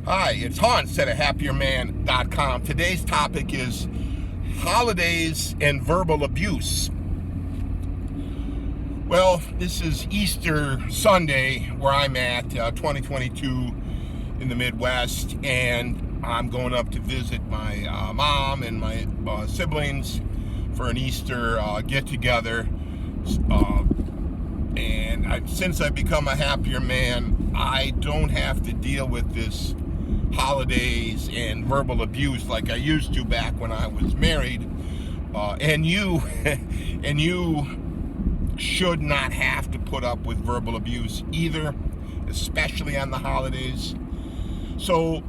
Hi, it's Hans at HappierMan.com. Today's topic is holidays and verbal abuse. Well, this is Easter Sunday where I'm at, 2022 in the Midwest, and I'm going up to visit my mom and my siblings for an Easter get-together. Since I've become a happier man, I don't have to deal with this holidays and verbal abuse like I used to back when I was married. And you should not have to put up with verbal abuse either, especially on the holidays. So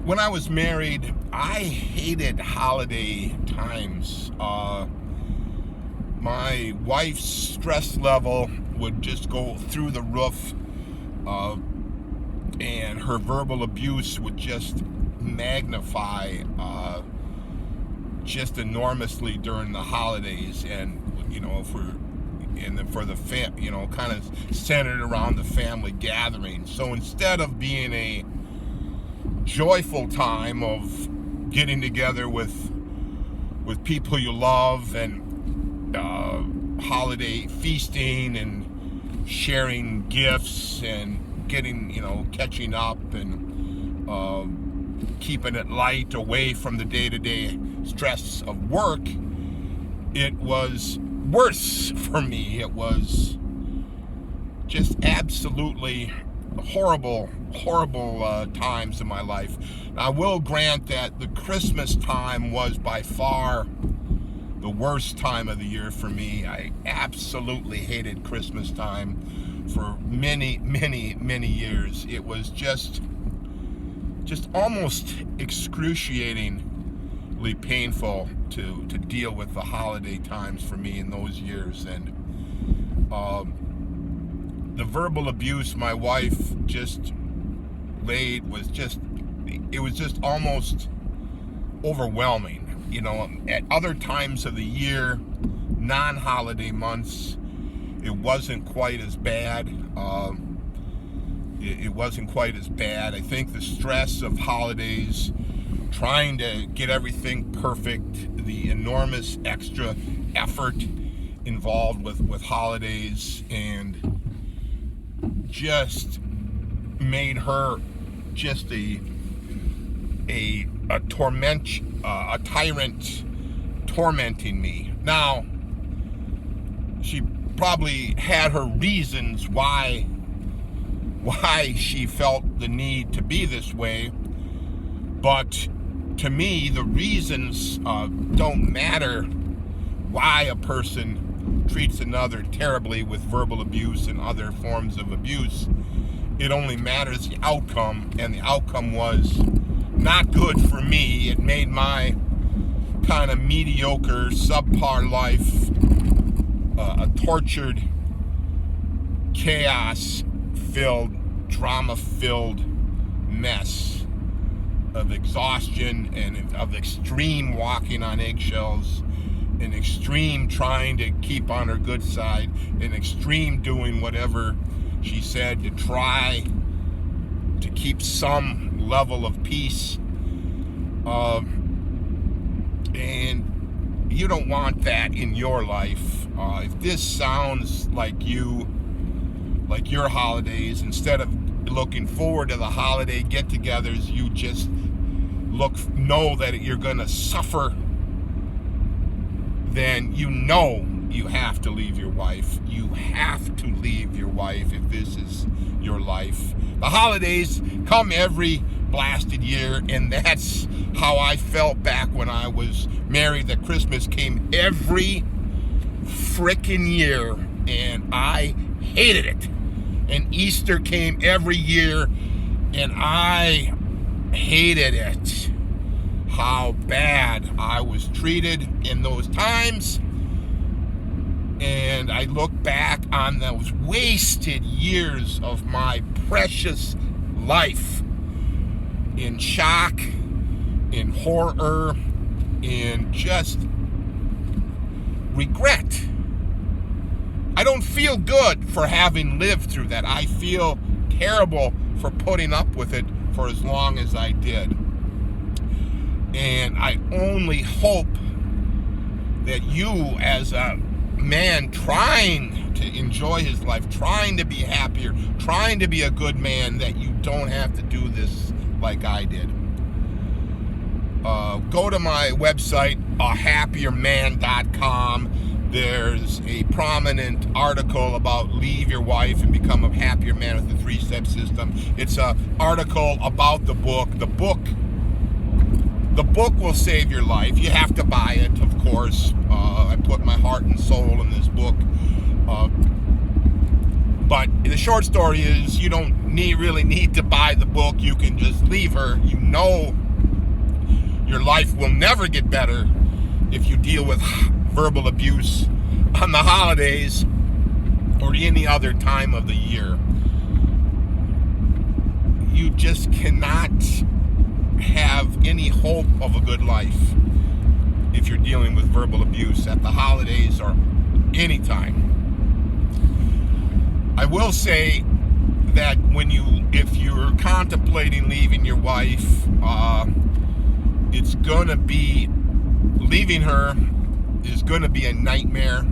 when I was married, I hated holiday times. My wife's stress level would just go through the roof, and her verbal abuse would just magnify just enormously during the holidays. And for the kind of centered around the family gathering. So instead of being a joyful time of getting together with people you love and holiday feasting and sharing gifts and catching up and keeping it light away from the day-to-day stress of work, it was worse for me. It was just absolutely horrible times in my life. Now, I will grant that the Christmas time was by far the worst time of the year for me. I absolutely hated Christmas time for many years. It was just almost excruciatingly painful to deal with the holiday times for me in those years. And the verbal abuse my wife just laid was just almost overwhelming. At other times of the year, non-holiday months, it wasn't quite as bad. It wasn't quite as bad. I think the stress of holidays, trying to get everything perfect, the enormous extra effort involved with holidays, and just made her just a tyrant tormenting me. Now, she probably had her reasons why she felt the need to be this way, but to me, the reasons don't matter. Why a person treats another terribly with verbal abuse and other forms of abuse, it only matters the outcome, and the outcome was not good for me. It made my kind of mediocre, subpar life a tortured, chaos-filled, drama-filled mess of exhaustion and of extreme walking on eggshells, and extreme trying to keep on her good side, and extreme doing whatever she said to try to keep some level of peace. And you don't want that in your life. If this sounds like your holidays, instead of looking forward to the holiday get-togethers, you just know that you're going to suffer, then you have to leave your wife. You have to leave your wife if this is your life. The holidays come every blasted year, and that's how I felt back when I was married. That Christmas came every frickin' year, and I hated it. And Easter came every year, and I hated it. How bad I was treated in those times. And I look back on those wasted years of my precious life in shock, in horror, in just regret. I don't feel good for having lived through that. I feel terrible for putting up with it for as long as I did. And I only hope that you, as a man trying to enjoy his life, trying to be happier, trying to be a good man, that you don't have to do this like I did. Go to my website, ahappierman.com. There's a prominent article about leave your wife and become a happier man with the 3-step system. It's an article about the book. The book will save your life. You have to buy it, of course. I put my heart and soul in this book. But the short story is, you don't really need to buy the book. You can just leave her. You know your life will never get better if you deal with verbal abuse on the holidays or any other time of the year. You just cannot have any hope of a good life if you're dealing with verbal abuse at the holidays or any time. I will say that if you're contemplating leaving your wife, it's gonna be, leaving her is gonna be a nightmare.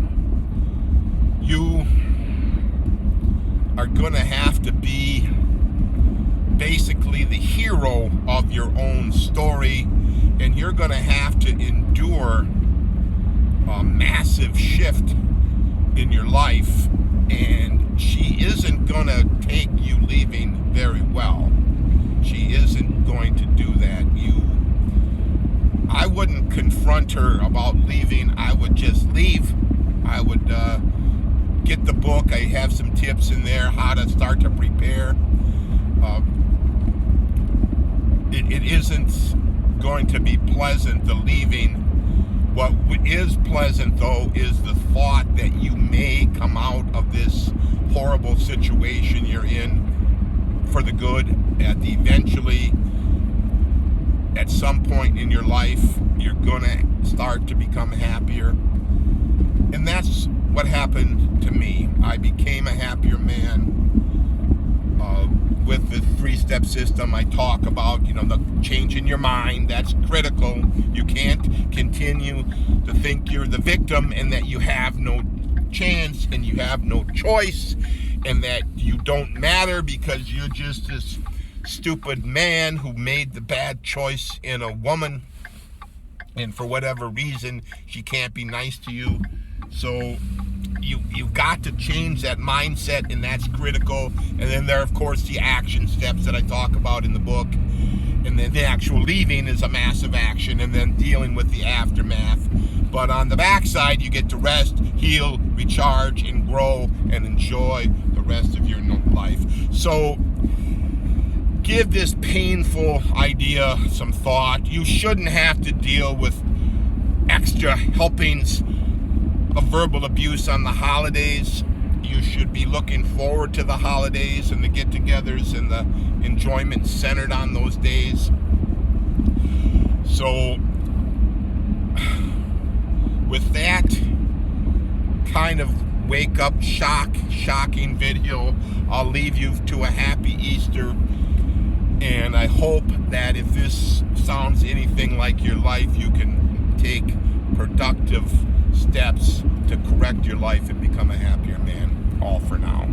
You are gonna have to be basically the hero of your own story, and you're gonna have to endure a massive shift in your life, and she isn't gonna take you leaving very well. She isn't going to do that. I wouldn't confront her about leaving. I would just leave. I would get the book. I have some tips in there how to start to prepare. It isn't going to be pleasant, the leaving. What is pleasant, though, is the thought that you may come out of this horrible situation you're in for the good. Eventually, at some point in your life, you're gonna start to become happier. And that's what happened to me. I became a happier man with the 3-step system. I talk about, the change in your mind. That's critical. You can't continue to think you're the victim and that you have no chance and you have no choice and that you don't matter because you're just this stupid man who made the bad choice in a woman, and for whatever reason she can't be nice to you. So you've got to change that mindset, and that's critical. And then there are, of course, the action steps that I talk about in the book, and then the actual leaving is a massive action, and then dealing with the aftermath. But on the backside, you get to rest, heal, recharge, and grow, and enjoy the rest of your life. So give this painful idea some thought. You shouldn't have to deal with extra helpings of verbal abuse on the holidays. You should be looking forward to the holidays and the get-togethers and the enjoyment centered on those days. So with that kind of wake-up shocking video, I'll leave you to a happy Easter. And I hope that if this sounds anything like your life, you can take productive steps to correct your life and become a happier man. All for now.